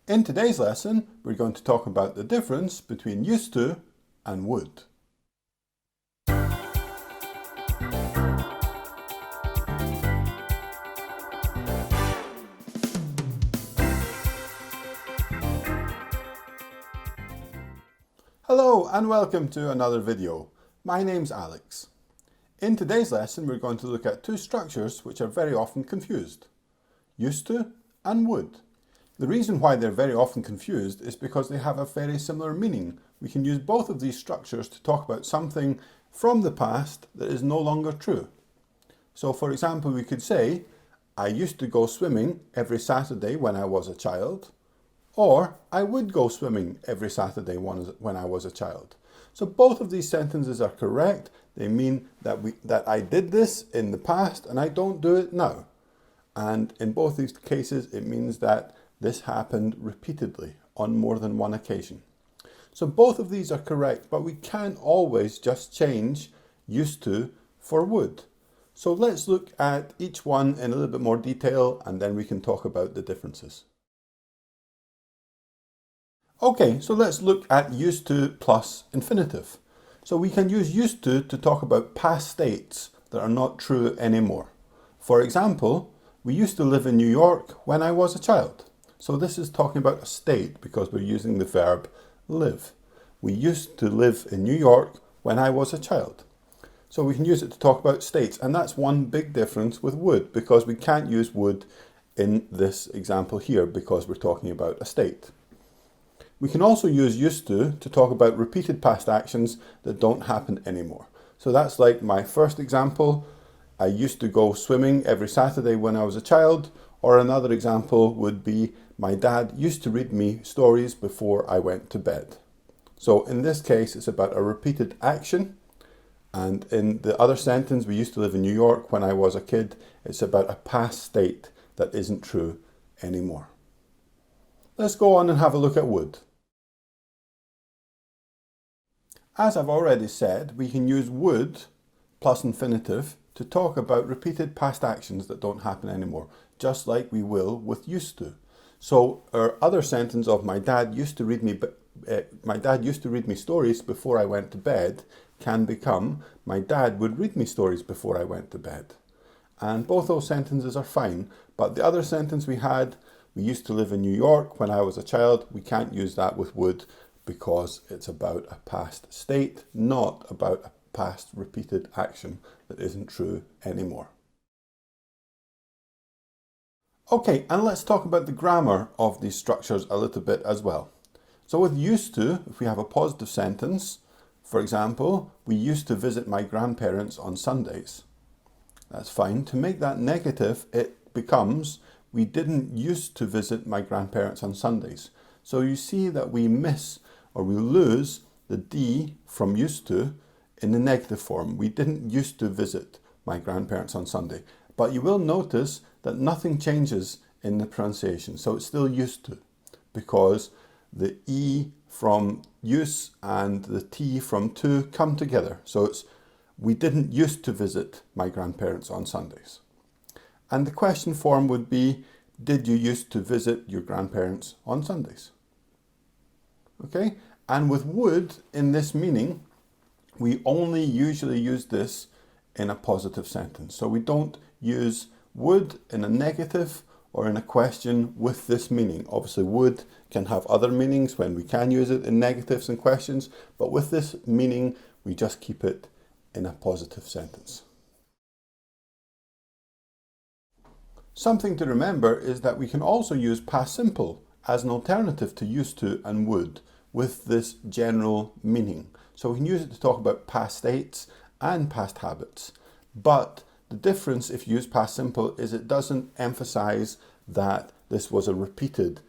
In today's lesson, we're going to talk about the difference between used to and would. Hello and welcome to another video. My name's Alex. In today's lesson, we're going to look at two structures which are very often confused: used to and would. The reason why they're very often confused is because they have a very similar meaning. We can use both of these structures to talk about something from the past that is no longer true. So for example, we could say, I used to go swimming every Saturday when I was a child, or I would go swimming every Saturday when I was a child. So both of these sentences are correct. They mean that I did this in the past and I don't do it now. And in both these cases, it means that this happened repeatedly on more than one occasion. So both of these are correct, but we can't always just change used to for would. So let's look at each one in a little bit more detail, and then we can talk about the differences. Okay, so let's look at used to plus infinitive. So we can use used to talk about past states that are not true anymore. For example, we used to live in New York when I was a child. So this is talking about a state because we're using the verb live. We used to live in New York when I was a child. So we can use it to talk about states, and that's one big difference with would, because we can't use would in this example here because we're talking about a state. We can also use used to talk about repeated past actions that don't happen anymore. So that's like my first example. I used to go swimming every Saturday when I was a child, or another example would be my dad used to read me stories before I went to bed. So in this case, it's about a repeated action. And in the other sentence, we used to live in New York when I was a kid, it's about a past state that isn't true anymore. Let's go on and have a look at would. As I've already said, we can use would plus infinitive to talk about repeated past actions that don't happen anymore, just like we will with used to. So our other sentence of my dad used to read me stories before I went to bed can become my dad would read me stories before I went to bed. And both those sentences are fine, but the other sentence we had, we used to live in New York when I was a child, we can't use that with would because it's about a past state, not about a past repeated action that isn't true anymore. Okay, and let's talk about the grammar of these structures a little bit as well. So with used to, if we have a positive sentence, for example, we used to visit my grandparents on Sundays. That's fine. To make that negative, it becomes, we didn't used to visit my grandparents on Sundays. So you see that we miss or we lose the D from used to in the negative form. We didn't used to visit my grandparents on Sunday. But you will notice that nothing changes in the pronunciation. So it's still used to, because the E from use and the T from to come together. So it's, we didn't used to visit my grandparents on Sundays. And the question form would be, did you used to visit your grandparents on Sundays? Okay, and with would in this meaning, we only usually use this in a positive sentence. So we don't use would in a negative or in a question with this meaning. Obviously, would can have other meanings when we can use it in negatives and questions, but with this meaning, we just keep it in a positive sentence. Something to remember is that we can also use past simple as an alternative to used to and would with this general meaning. So we can use it to talk about past states and past habits. But the difference if you use past simple is it doesn't emphasize that this was a repeated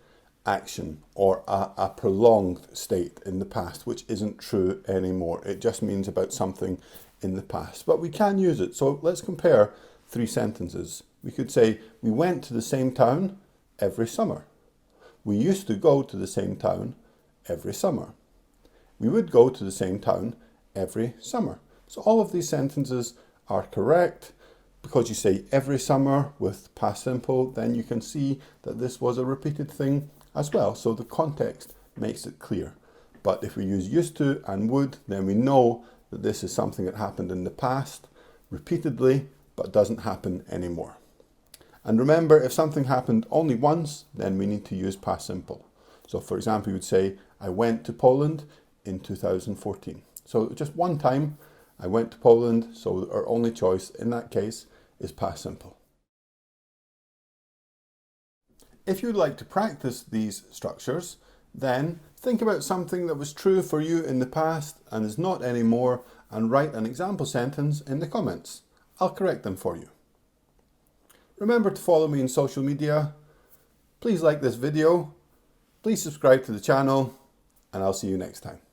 action or a prolonged state in the past, which isn't true anymore. It just means about something in the past. But we can use it. So let's compare three sentences. We could say, we went to the same town every summer. We used to go to the same town every summer. We would go to the same town every summer. So all of these sentences are correct. Because you say every summer with past simple, then you can see that this was a repeated thing as well, so the context makes it clear. But if we use used to and would, then we know that this is something that happened in the past repeatedly, but doesn't happen anymore. And remember, if something happened only once, then we need to use past simple. So for example, you would say, I went to Poland in 2014. So just one time, I went to Poland, so our only choice in that case is past simple. If you'd like to practice these structures, then think about something that was true for you in the past and is not anymore, and write an example sentence in the comments. I'll correct them for you. Remember to follow me on social media. Please like this video. Please subscribe to the channel, and I'll see you next time.